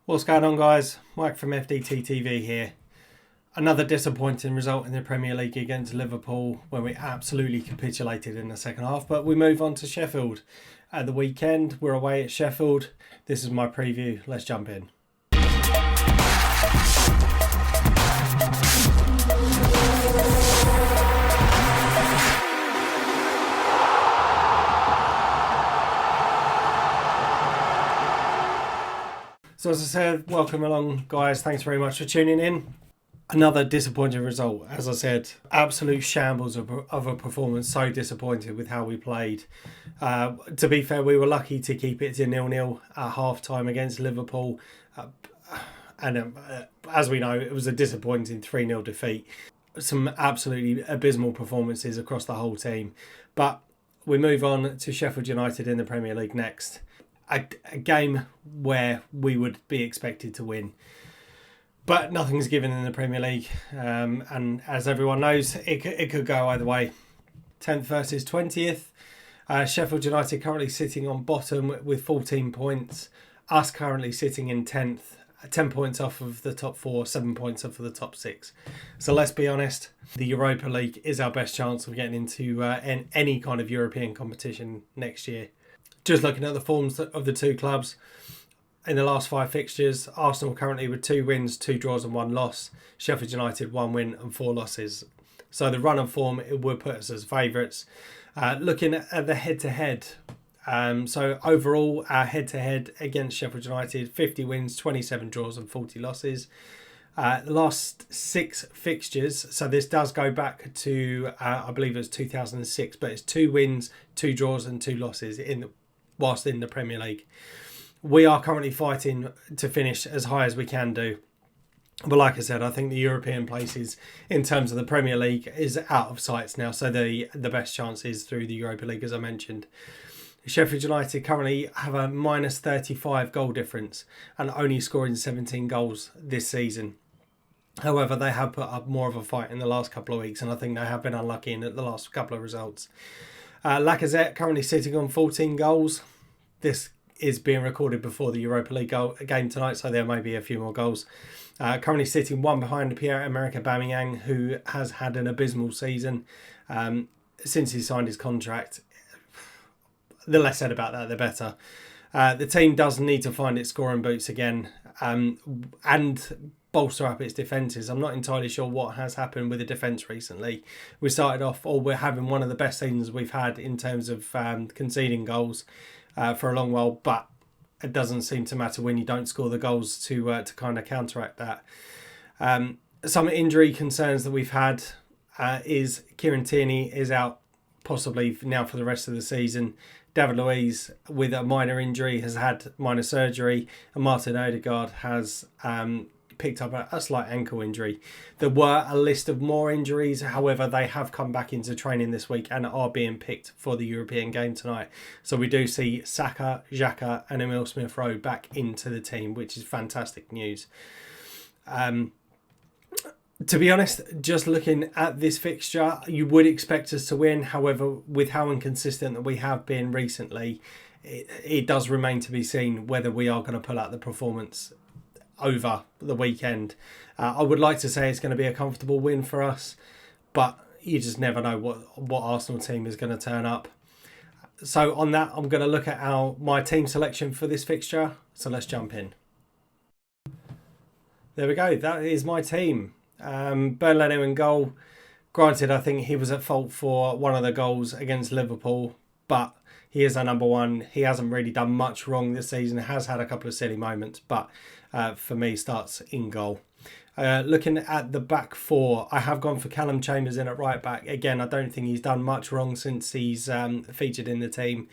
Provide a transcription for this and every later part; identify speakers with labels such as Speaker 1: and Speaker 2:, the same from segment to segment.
Speaker 1: What's going on, guys? Mike from FDT-TV here. Another disappointing result in the Premier League against Liverpool, where we absolutely capitulated in the second half. But we move on to Sheffield at the weekend. We're away at Sheffield. This is my preview. Let's jump in. So as I said, welcome along, guys. Thanks very much for tuning in. Another disappointing result. As I said, absolute shambles of a performance. So disappointed with how we played. To be fair, we were lucky to keep it to 0-0 at half-time against Liverpool. As we know, it was a disappointing 3-0 defeat. Some absolutely abysmal performances across the whole team. But we move on to Sheffield United in the Premier League next. A game where we would be expected to win. But nothing's given in the Premier League. And as everyone knows, it could go either way. 10th versus 20th. Sheffield United currently sitting on bottom with 14 points. Us currently sitting in 10th. 10 points off of the top 4, 7 points off of the top 6. So let's be honest, the Europa League is our best chance of getting into any kind of European competition next year. Just looking at the forms of the two clubs in the last 5 fixtures, Arsenal currently with 2 wins, 2 draws and 1 loss. Sheffield United 1 win and 4 losses. So the run of form, it would put us as favourites. Looking at the head-to-head, so overall our head-to-head against Sheffield United, 50 wins, 27 draws and 40 losses. The last 6 fixtures, so this does go back to, I believe it was 2006, but it's 2 wins, 2 draws and 2 losses whilst in the Premier League. We are currently fighting to finish as high as we can do. But like I said, I think the European places in terms of the Premier League is out of sights now. So the best chance is through the Europa League, as I mentioned. Sheffield United currently have a minus 35 goal difference and only scoring 17 goals this season. However, they have put up more of a fight in the last couple of weeks, and I think they have been unlucky in the last couple of results. Lacazette currently sitting on 14 goals. This is being recorded before the Europa League game tonight, so there may be a few more goals. Currently sitting 1 behind Pierre-Emerick Aubameyang, who has had an abysmal season since he signed his contract. The less said about that, the better. The team does need to find its scoring boots again and bolster up its defences. I'm not entirely sure what has happened with the defence recently. We started off, or we're having one of the best seasons we've had in terms of conceding goals for a long while, but it doesn't seem to matter when you don't score the goals to kind of counteract that. Some injury concerns that we've had is Kieran Tierney is out possibly now for the rest of the season. David Luiz, with a minor injury, has had minor surgery, and Martin Odegaard has picked up a slight ankle injury. There were a list of more injuries, however they have come back into training this week and are being picked for the European game tonight. So we do see Saka, Xhaka and Emil Smith-Rowe back into the team, which is fantastic news. To be honest, just looking at this fixture, you would expect us to win. However, with how inconsistent that we have been recently, it does remain to be seen whether we are going to pull out the performance over the weekend. I would like to say it's going to be a comfortable win for us, but you just never know what Arsenal team is going to turn up. So on that, I'm going to look at my team selection for this fixture. So let's jump in. There we go. That is my team. Bernd Leno in goal. Granted, I think he was at fault for one of the goals against Liverpool, but he is our number one. He hasn't really done much wrong this season. Has had a couple of silly moments, but for me, starts in goal. Looking at the back 4, I have gone for Callum Chambers in at right back. Again, I don't think he's done much wrong since he's featured in the team.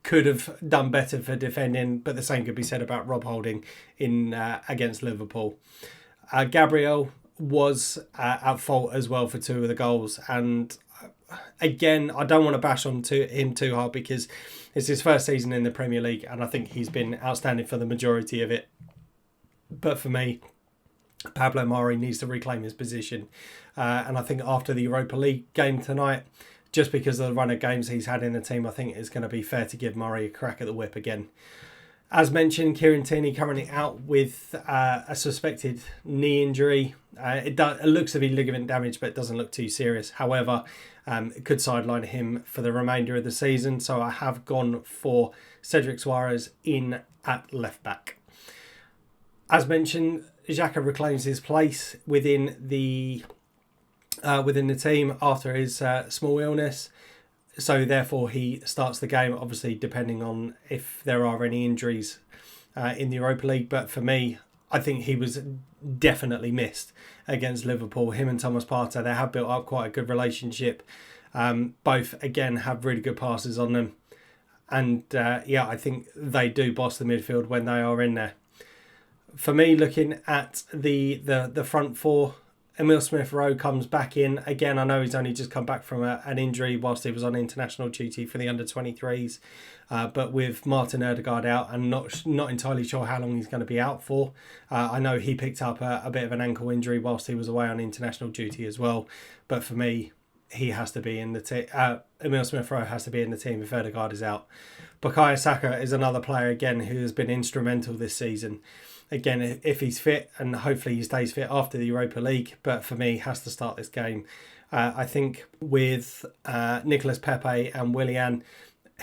Speaker 1: Could have done better for defending, but the same could be said about Rob Holding in against Liverpool. Gabriel was at fault as well for 2 of the goals, and again, I don't want to bash on him too hard because it's his first season in the Premier League and I think he's been outstanding for the majority of it. But for me, Pablo Mari needs to reclaim his position. And I think after the Europa League game tonight, just because of the run of games he's had in the team, I think it's going to be fair to give Murray a crack at the whip again. As mentioned, Kieran Tierney currently out with a suspected knee injury. It looks to be ligament damage, but it doesn't look too serious. However, it could sideline him for the remainder of the season. So I have gone for Cedric Suarez in at left back. As mentioned, Xhaka reclaims his place within the team after his small illness. So therefore he starts the game, obviously depending on if there are any injuries in the Europa League. But for me, I think he was definitely missed against Liverpool. Him and Thomas Partey, they have built up quite a good relationship. Both, again, have really good passes on them. And I think they do boss the midfield when they are in there. For me, looking at the front four, Emil Smith-Rowe comes back in. Again, I know he's only just come back from an injury whilst he was on international duty for the under-23s. But with Martin Ødegaard out and not entirely sure how long he's going to be out for. I know he picked up a bit of an ankle injury whilst he was away on international duty as well. But for me, he has to be in the team. Emil Smith-Rowe has to be in the team if Ødegaard is out. Bukayo Saka is another player, again, who has been instrumental this season. Again, if he's fit, and hopefully he stays fit after the Europa League, but for me, has to start this game. I think with Nicolas Pepe and Willian,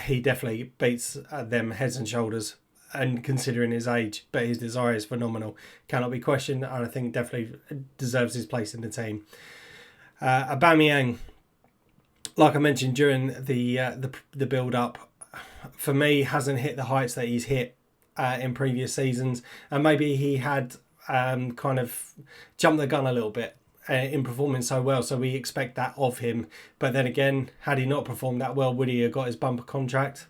Speaker 1: he definitely beats them heads and shoulders, and considering his age, but his desire is phenomenal. Cannot be questioned, and I think definitely deserves his place in the team. Aubameyang, like I mentioned during the build-up, for me, hasn't hit the heights that he's hit in previous seasons, and maybe he had kind of jumped the gun a little bit in performing so well, so we expect that of him. But then again, had he not performed that well, would he have got his bumper contract?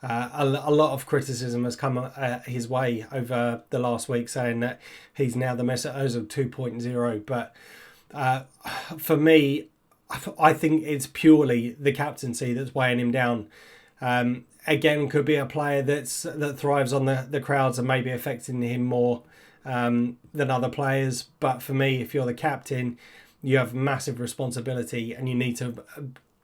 Speaker 1: A lot of criticism has come his way over the last week, saying that he's now the Mesut Ozil 2.0. But for me, I think it's purely the captaincy that's weighing him down. Again, could be a player that thrives on the crowds and maybe affecting him more than other players. But for me, if you're the captain, you have massive responsibility and you need to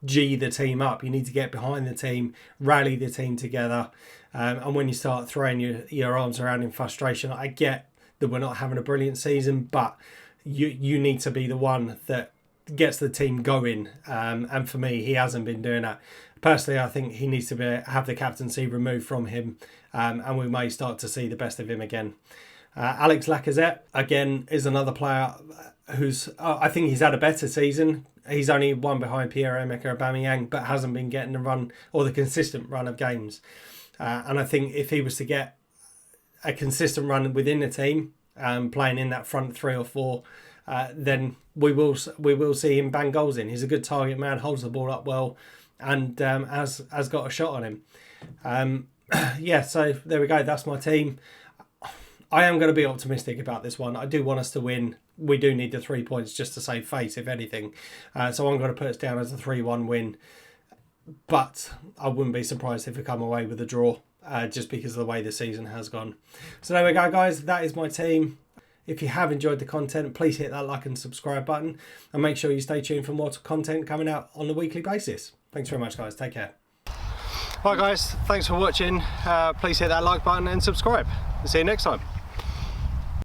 Speaker 1: G the team up. You need to get behind the team, rally the team together. And when you start throwing your arms around in frustration, I get that we're not having a brilliant season, but you need to be the one that gets the team going. And for me, he hasn't been doing that. Personally, I think he needs to have the captaincy removed from him, and we may start to see the best of him again. Alex Lacazette, again, is another player who's... I think he's had a better season. He's only one behind Pierre-Emerick Aubameyang, but hasn't been getting the run or the consistent run of games. And I think if he was to get a consistent run within the team, playing in that front three or four, then we will see him bang goals in. He's a good target man, holds the ball up well, and has got a shot on him. So there we go. That's my team. I am going to be optimistic about this one. I do want us to win. We do need the 3 points just to save face, if anything. So I'm going to put us down as a 3-1 win. But I wouldn't be surprised if we come away with a draw, just because of the way the season has gone. So there we go, guys. That is my team. If you have enjoyed the content, please hit that like and subscribe button. And make sure you stay tuned for more content coming out on a weekly basis. Thanks very much, guys. Take care. Right, guys. Thanks for watching. Please hit that like button and subscribe. See you next time.